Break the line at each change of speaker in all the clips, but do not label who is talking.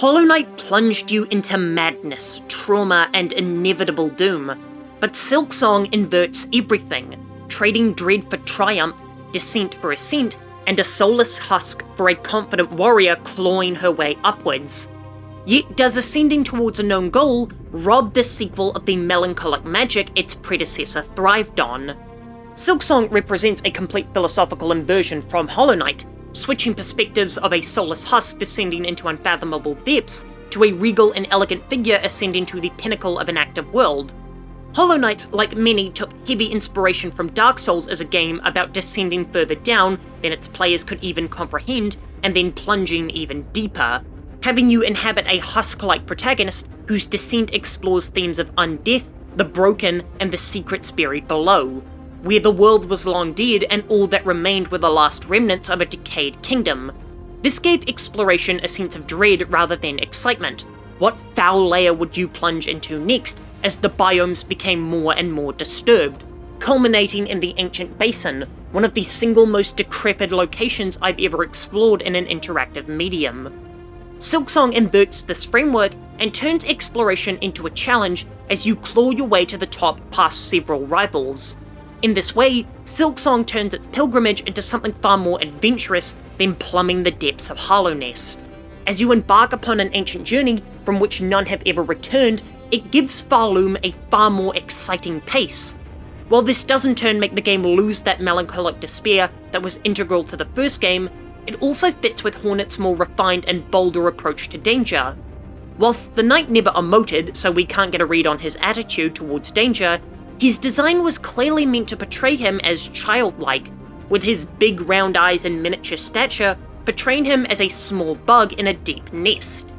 Hollow Knight plunged you into madness, trauma, and inevitable doom, but Silksong inverts everything, trading dread for triumph, descent for ascent, and a soulless husk for a confident warrior clawing her way upwards. Yet does ascending towards a known goal rob this sequel of the melancholic magic its predecessor thrived on? Silksong represents a complete philosophical inversion from Hollow Knight, switching perspectives of a soulless husk descending into unfathomable depths to a regal and elegant figure ascending to the pinnacle of an active world. Hollow Knight, like many, took heavy inspiration from Dark Souls as a game about descending further down than its players could even comprehend, and then plunging even deeper, having you inhabit a husk-like protagonist whose descent explores themes of undeath, the broken, and the secrets buried below, where the world was long dead and all that remained were the last remnants of a decayed kingdom. This gave exploration a sense of dread rather than excitement. What foul layer would you plunge into next as the biomes became more and more disturbed, culminating in the ancient basin, one of the single most decrepit locations I've ever explored in an interactive medium. Silksong inverts this framework and turns exploration into a challenge as you claw your way to the top past several rivals. In this way, Silksong turns its pilgrimage into something far more adventurous than plumbing the depths of Hallownest. As you embark upon an ancient journey from which none have ever returned, it gives Farloom a far more exciting pace. While this does in turn make the game lose that melancholic despair that was integral to the first game, it also fits with Hornet's more refined and bolder approach to danger. Whilst the knight never emoted, so we can't get a read on his attitude towards danger, his design was clearly meant to portray him as childlike, with his big round eyes and miniature stature portraying him as a small bug in a deep nest.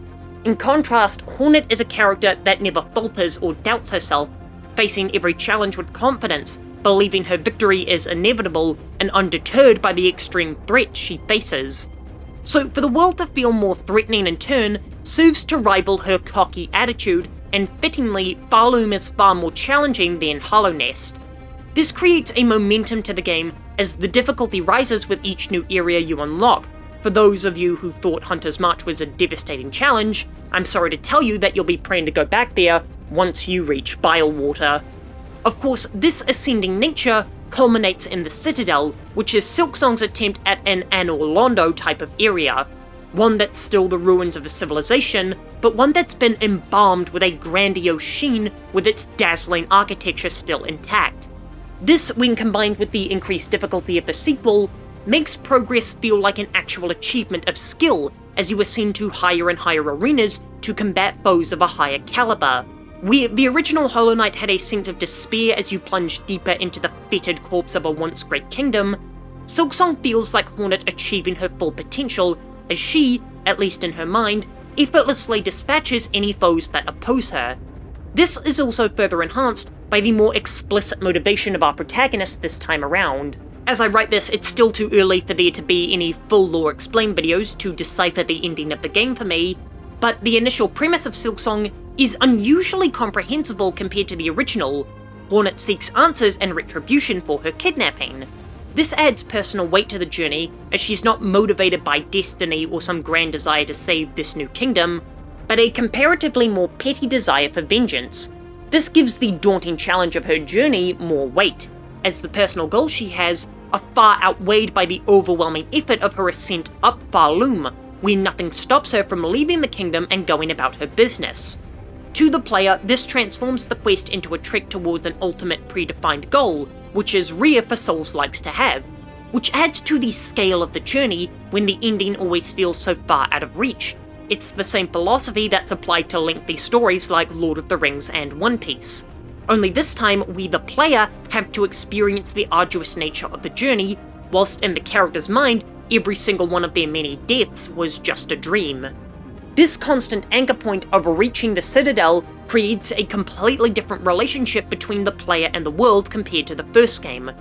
In contrast, Hornet is a character that never falters or doubts herself, facing every challenge with confidence, believing her victory is inevitable, and undeterred by the extreme threat she faces. So for the world to feel more threatening in turn serves to rival her cocky attitude, and fittingly, Farloom is far more challenging than Hallownest. This creates a momentum to the game as the difficulty rises with each new area you unlock. For those of you who thought Hunter's March was a devastating challenge, I'm sorry to tell you that you'll be praying to go back there once you reach Bilewater. Of course, this ascending nature culminates in the Citadel, which is Silksong's attempt at an Anor Londo type of area. One that's still the ruins of a civilization, but one that's been embalmed with a grandiose sheen with its dazzling architecture still intact. This, when combined with the increased difficulty of the sequel, makes progress feel like an actual achievement of skill as you ascend to higher and higher arenas to combat foes of a higher caliber. Where the original Hollow Knight had a sense of despair as you plunge deeper into the fetid corpse of a once great kingdom, Silksong feels like Hornet achieving her full potential as she, at least in her mind, effortlessly dispatches any foes that oppose her. This is also further enhanced by the more explicit motivation of our protagonist this time around. As I write this, it's still too early for there to be any full lore explain videos to decipher the ending of the game for me, but the initial premise of Silksong is unusually comprehensible compared to the original. Hornet seeks answers and retribution for her kidnapping. This adds personal weight to the journey, as she's not motivated by destiny or some grand desire to save this new kingdom, but a comparatively more petty desire for vengeance. This gives the daunting challenge of her journey more weight, as the personal goals she has are far outweighed by the overwhelming effort of her ascent up Farloom, where nothing stops her from leaving the kingdom and going about her business. To the player, this transforms the quest into a trek towards an ultimate predefined goal, which is rare for Souls likes to have, which adds to the scale of the journey when the ending always feels so far out of reach. It's the same philosophy that's applied to lengthy stories like Lord of the Rings and One Piece. Only this time, we the player have to experience the arduous nature of the journey, whilst in the character's mind, every single one of their many deaths was just a dream. This constant anchor point of reaching the Citadel creates a completely different relationship between the player and the world compared to the first game,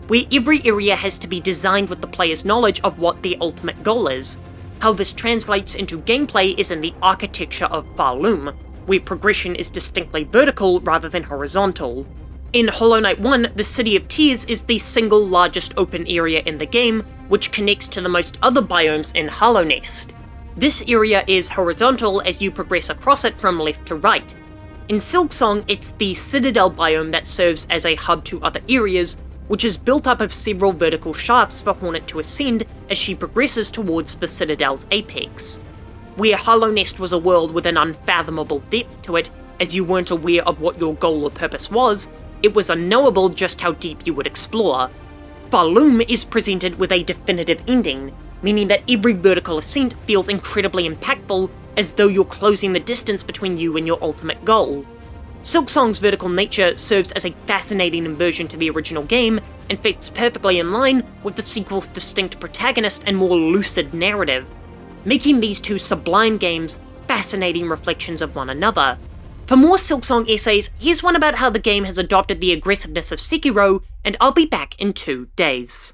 where every area has to be designed with the player's knowledge of what the ultimate goal is. How this translates into gameplay is in the architecture of Farloom, where progression is distinctly vertical rather than horizontal. In Hollow Knight 1, the City of Tears is the single largest open area in the game, which connects to the most other biomes in Hallownest. This area is horizontal as you progress across it from left to right. In Silksong, it's the Citadel biome that serves as a hub to other areas, which is built up of several vertical shafts for Hornet to ascend as she progresses towards the Citadel's apex. Where Hollow Nest was a world with an unfathomable depth to it, as you weren't aware of what your goal or purpose was, it was unknowable just how deep you would explore. Farloom is presented with a definitive ending, meaning that every vertical ascent feels incredibly impactful, as though you're closing the distance between you and your ultimate goal. Silksong's vertical nature serves as a fascinating inversion to the original game, and fits perfectly in line with the sequel's distinct protagonist and more lucid narrative, making these two sublime games fascinating reflections of one another. For more Silksong essays, here's one about how the game has adopted the aggressiveness of Sekiro, and I'll be back in 2 days.